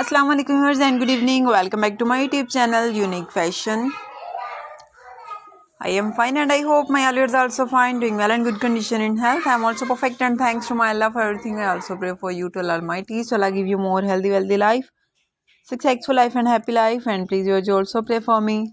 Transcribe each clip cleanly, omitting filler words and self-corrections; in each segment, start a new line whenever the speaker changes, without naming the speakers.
Assalamu alaikum viewers and good evening. Welcome back to my YouTube channel Unique Fashion. I am fine and I hope my viewers are also fine, doing well and good condition in health. I am also perfect and thanks to my Allah for everything. I also pray for you to Allah Almighty. So Allah give you more healthy, wealthy life, successful life and happy life. And please you also pray for me.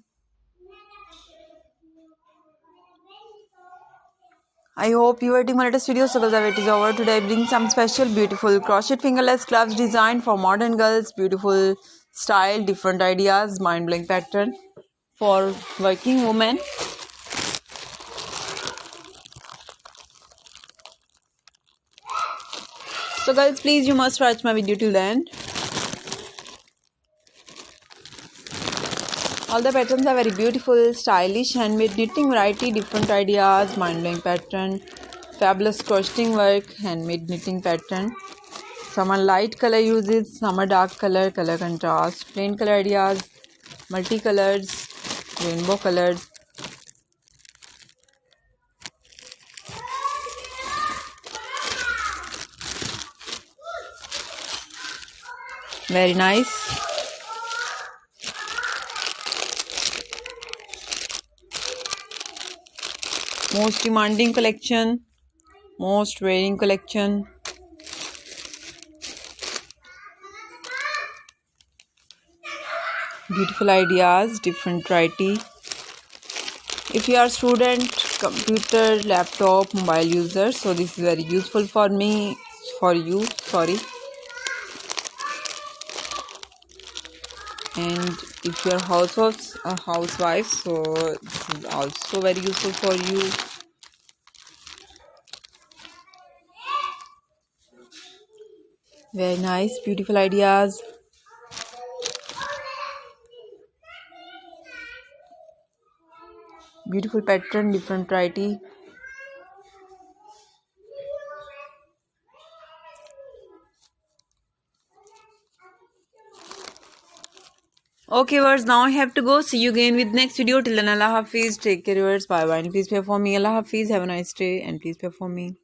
I hope you are waiting for latest video, so the wait is over. Today I bring some special beautiful crochet fingerless gloves designed for modern girls. Beautiful style, different ideas, mind-blowing pattern for working women. So guys, please you must watch my video till the end. All the patterns are very beautiful, stylish, handmade knitting variety, different ideas, mind-blowing pattern, fabulous crocheting work, handmade knitting pattern. Some are light color uses, some are dark color, color contrast, plain color ideas, multicolors, rainbow colors. Very nice. Most demanding collection, most wearing collection. Beautiful ideas, different variety. If you are student, computer, laptop, mobile user, so this is very useful for me, for you, sorry. And if you are housewife, so this is also very useful for you. Very nice, beautiful ideas. Beautiful pattern, different variety. Okay viewers, now I have to go. See you again with next video. Till then, Allah Hafiz. Take care viewers. Bye bye. And please pray for me. Allah Hafiz. Have a nice day. And please pray for me.